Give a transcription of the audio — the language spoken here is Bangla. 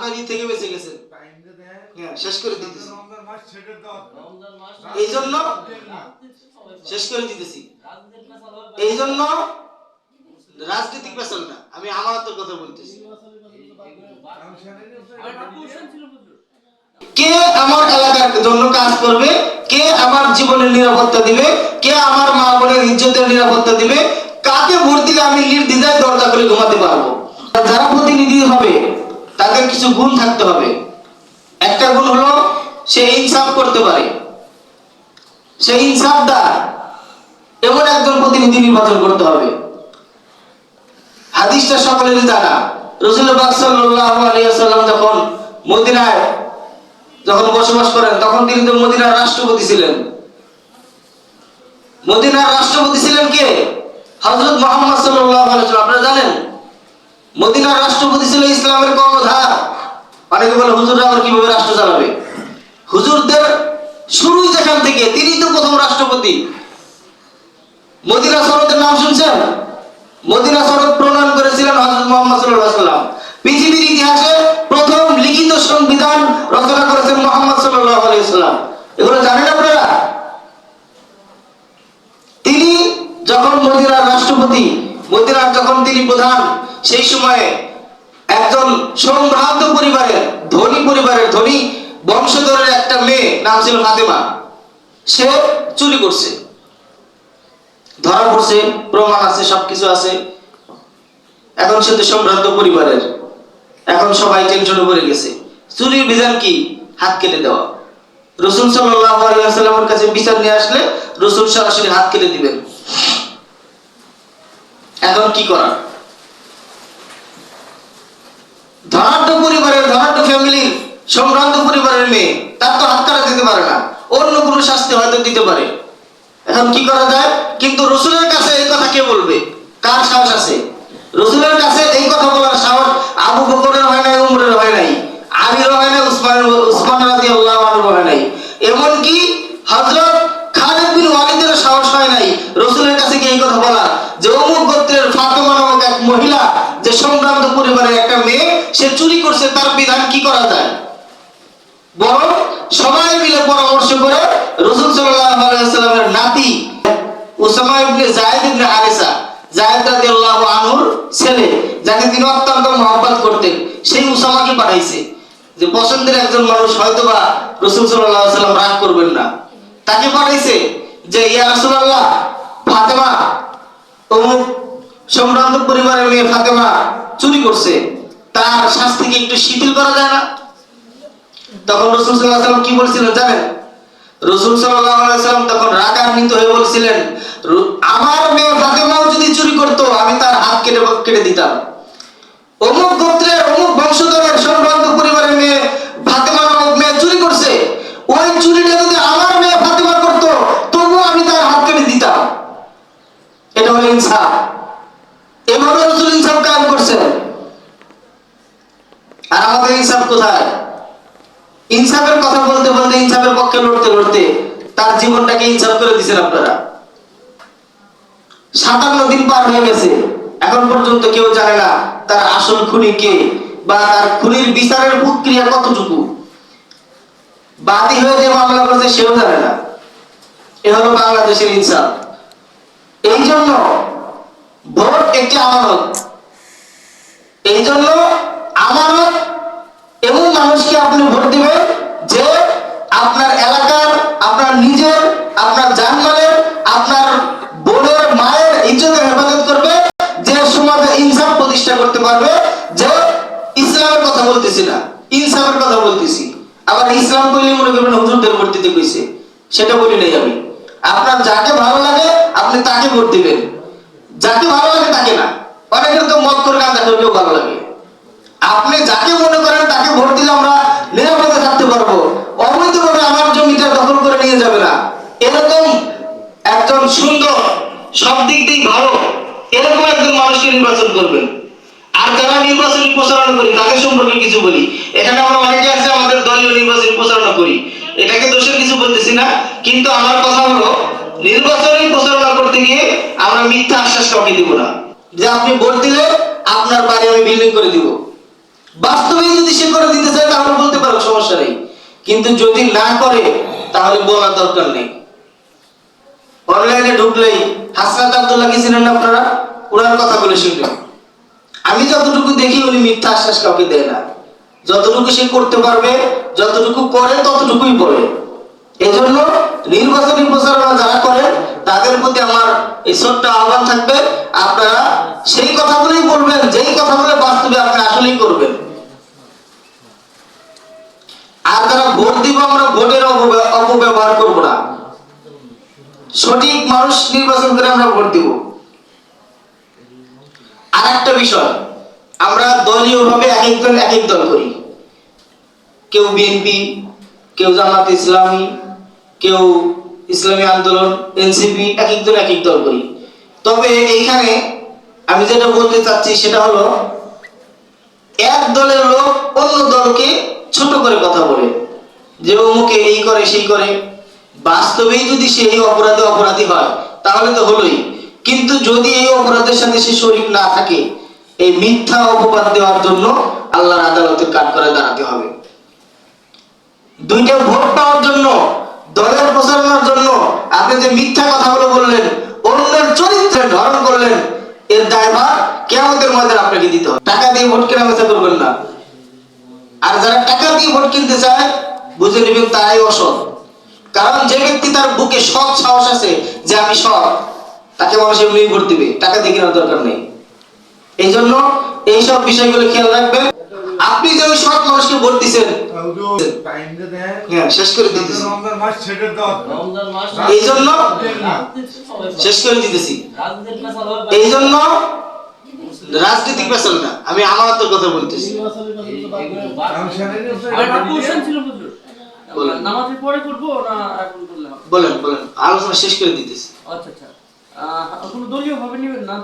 হাকারি থেকে বেঁচে গেছেন। হ্যাঁ, শেষ করে দিতেছি। এই জন্য শেষ করে দিতেছি। এই জন্য রাজনৈতিক পেছাল না, আমি আমানতের কথা বলতেছি। কে আমার এলাকার জন্য কাজ করবে, কে আমার জীবনের নিরাপত্তা দিবে, কে আমার মা বোনের ইজ্জতের নিরাপত্তা দিবে, কাকে ভোট দিলে আমি নির্দ্বিধায় দরজা খুলে ঘুমাতে পারবো। যারা প্রতিনিধি হবে তাদের কিছু গুণ থাকতে হবে। একটা গুণ হলো সে ইনসাফ করতে পারে, সে ইনসাফদার, এমন একজন প্রতিনিধি নির্বাচন করতে হবে। হাদিসটা সকলেরই জানা। রাসূল পাক সাল্লাল্লাহু আলাইহি ওয়াসাল্লাম যখন মদিনায় বসবাস করেন, তখন তিনি তো মদিনার রাষ্ট্রপতি ছিলেন। মদিনার রাষ্ট্রপতি ছিলেন কে? হযরত মুহাম্মদ সাল্লাল্লাহু আলাইহি ওয়াসাল্লাম। আপনারা জানেন মদিনার রাষ্ট্রপতি ছিল ইসলামের কর্ণধার। অনেকে বলে হুজুররা আবার কিভাবে রাষ্ট্র চালাবে? হুজুরদের শুরুই যেখান থেকে, তিনি তো প্রথম রাষ্ট্রপতি। মদিনা শরতের নাম শুনছেন? মদিনা শরত প্রণয়ন করেছিলেন হযরত মুহাম্মদ সাল্লাল্লাহু আলাইহি ওয়াসাল্লাম। পৃথিবীর ইতিহাসে প্রথম লিখিত সংবিধান রচনা করেছেন মুহাম্মদ সাল্লাল্লাহু আলাইহি ওয়াসাল্লাম। এগুলো জানেন আপনারা? তিনি যখন মদিনার রাষ্ট্রপতি, মদিনার যখন তিনি প্রধান, সেই সময়ে একজন সম্ভ্রান্ত পরিবারের, ধনী বংশধরের একটা মেয়ে নাম ছিল ফাতেমা। সে চুরি করছে, ধরা পড়ছে, প্রমাণ আছে, সবকিছু আছে। এখন সে তো সম্ভ্রান্ত পরিবারের, এখন সবাই টেনশনে পড়ে গেছে। চুরির বিধান কি? হাত কেটে দেওয়া। রাসূল সাল্লাল্লাহু আলাইহি ওয়াসাল্লামের কাছে বিচার নিয়ে আসলে রাসূল সরাসরি হাত কেটে দিবেন। এখন কি করা? ধনাঢ্য পরিবারের, ধনাঢ্য ফ্যামিলির, সম্ভ্রান্ত পরিবারের মেয়ে, তার তো হাত কাটা দিতে পারে না, অন্য কোনো শাস্তি হয়তো দিতে পারে। এখন কি করা যায়? কিন্তু রাসূলের কাছে এই কথা কে বলবে? কার সাহস আছে? রাসূলের কাছে এই কথা বলার সাহস আবু বকরের হয় নাই, উমরের হয় নাই, আলীর হয় নাই, উসমান রাদিয়াল্লাহু আনহুর হয় নাই, এমনকি হযরত খালিদ বিন ওয়ালিদের সাহস হয় নাই রাসূলের কাছে কি এই কথা বলা যে অমুক গোত্রের ফাতেমা নামক এক মহিলা, যে সম্ভ্রান্ত পরিবারের একটা মেয়ে, সে চুরি করছে, তার বিধান কি করা যায়? বরং সবাই মিলে পরামর্শ করে রাসূল সাল্লাল্লাহু আলাইহি ওয়াসাল্লামের নাতি উসামা ইবনে যায়েদ ইবনে হারিসা, যায়েদ রাদিয়াল্লাহু আনহুর ছেলে, যাকে তিনি অত্যন্ত মহব্বত করতেন, সেই উসামাকে পাঠাইছে যে পছন্দের একজন মানুষ, হয়তোবা রাসূল সাল্লাল্লাহু আলাইহি ওয়াসাল্লাম রাগ করবেন না। তাকে পাঠাইছে যে ইয়া রাসূলুল্লাহ, ফাতেমা, অমুক সম্ভ্রান্ত পরিবারের মেয়ে ফাতেমা চুরি করছে, তার শাস্তিকে একটু শিথিল করা যায় না? তখন রাসূল সাল্লাল্লাহু আলাইহি ওয়াসাল্লাম কি বলছিলেন জানেন? রাসূল সাল্লাল্লাহু আলাইহি ওয়াসাল্লাম তখন রাগান্বিত হয়ে বলছিলেন, আমার মেয়ে ফাতেমাও যদি চুরি করত, আমি তার হাত কেটে দিতাম। অমুক গোত্রের, অমুক বংশধরের সম্ভ্রান্ত পরিবারের মেয়ে ফাতেমা নামক মেয়ে চুরি করছে, ওই চুরিটা যদি আমার মেয়ে ফাতেমা করত, তবুও আমি তার হাত কেটে দিতাম। এটা হলো ইনসাফ। এভাবে রাসূল ইনসাফ কায়েম করছেন। আর আমাদের ইনসাফ কোথায়? ইনসাফের কথা বলতে বলতে, ইনসাফের পক্ষে লড়তে তার জীবনটাকে ইনসাফ করে দিয়েছেন আপনারা। 57 দিন পার হয়ে গেছে, এখন পর্যন্ত কেউ জানে না তার আসল খুনি কে, বা তার খুনির বিচারের প্রক্রিয়া কতটুকু। বাদী হয়ে যে মামলা করছে সেও জানে না। এ হলো বাংলাদেশের ইনসাফ। এই জন্য ভোট একটি আমানত। এই জন্য আমানত এমন মানুষকে আপনি ভোট দিবেন যে আপনার এলাকার, আপনার নিজের, আপনার জানমালের, আপনার বোনের, মায়ের ইজ্জতের হেফাজত করবে, যে সমাজে ইনসাফ প্রতিষ্ঠা করতে পারবে। যে ইসলামের কথা বলতেছি না, ইনসাফের কথা বলতেছি। আবার ইসলাম বললে মনে করবেন হুজুরদের ভোট দিতে কইছে, সেটা বলি নাই আমি। আপনার যাকে ভালো লাগে আপনি তাকে ভোট দিবেন, যাকে ভালো লাগে তাকে না। অনেকের তো মত করে গাঁজা করলেও ভালো লাগে। আপনি যাকে মনে করেন তাকে ভোট দিলে আমরা নিরাপদে থাকতে পারবো, অবৈধভাবে আমার জমিটা দখল করে নিয়ে যাবে না, এরকম একজন সুন্দর, সব দিক দিয়ে ভালো, এরকম একজন মানুষকে নির্বাচন করবেন। আর যারা নির্বাচনী প্রচারণা করি তাদের সম্পর্কে কিছু বলি। এখানে আমরা অনেকে আছে আমাদের দলীয় নির্বাচনী প্রচারণা করি, এটাকে দোষের কিছু বলতেছি না, কিন্তু আমার কথা হলো নির্বাচনী প্রচারণা করতে গিয়ে আমরা মিথ্যা আশ্বাস কাউকে দিব না যে আপনি ভোট দিলে আপনার বাড়ি আমি বিল্ডিং করে দিব, বাস্তবে যদি সে করে দিতে চায় তাহলে বলতে পারো, সমস্যা নেই। কিন্তু যদি না করে তাহলে বলার দরকার নেই। অনলাইনে ঢুকলেই হাসনাত আব্দুল্লাহ কি ছিলেন না আপনারা? ওনার কথা বলে শুনবেন। আমি যতটুকু দেখি উনি মিথ্যা আশ্বাস কাউকে দেয় না। যতটুকু সে করতে পারবে, যতটুকু করে ততটুকুই বলে। এই জন্য নির্বাচনী প্রচারণা যারা করেন তাদের প্রতি আমার এই ছোট্ট আহ্বান থাকবে, আপনারা সেই কথাগুলোই বলবেন যেই কথাগুলো বাস্তবে আপনি আসলেই করবেন। আর যারা ভোট দিব, আমরা ভোটের অপব্যবহার করব না। সঠিক মানুষ নির্বাচন করে আমরা ভোট দিব। আর একটা বিষয়, আমরা দলীয় ভাবে এক একজন এক এক দল করি। কেউ বিএনপি, কেউ জামাত ইসলামী, কেউ ইসলামী আন্দোলন, এনসিপি, এক একজন এক এক দল করি। তবে এইখানে আমি যেটা বলতে চাচ্ছি সেটা হলো, এক দলের লোক অন্য দলকে ছোট করে কথা বলে যে অমুকে এই করে সেই করে। বাস্তবেই যদি সে এই অপরাধী হয় তাহলে তো হলোই, কিন্তু যদি এই অপরাধের সাথে সে শরীক না থাকে, এই মিথ্যা অপবাদ দেওয়ার জন্য আল্লাহর আদালতের কাঠ করে দাঁড়াতে হবে। দুইটা ভোট পাওয়ার জন্য, দলের প্রচারণার জন্য আপনি যে মিথ্যা কথাগুলো বললেন, অন্যের চরিত্রে ধরণ করলেন, এর দায়ভার কিয়ামতের ময়দানে আপনাকে দিতে হবে। টাকা দিয়ে ভোট কেনাবেচা করবেন না। আর যারা টাকা দিয়ে ভোট কিনতে চায় বুঝে নেবেন তারাই অসৎ। কারণ যে ব্যক্তি তার বুকে সৎ সাহস আছে যে আমি সৎ, তাকে মানুষ এমনি ভোট দিবে, টাকা দিয়ে কেনার দরকার নেই। এই জন্য এইসব বিষয়গুলো খেয়াল রাখবেন। আপনি যে ওই সৎ মানুষকে ভোট দিচ্ছেন, শেষ করে দিতেছি, এই জন্য শেষ করে দিতেছি, এই জন্য রাজনৈতিক পেছাল না, আমি আমার তো কথা বলতেছি। বলেন বলেন, আলোচনা শেষ করে দিতেছি। আচ্ছা আচ্ছা, কোনো দলীয় ভাবে নেবেন না?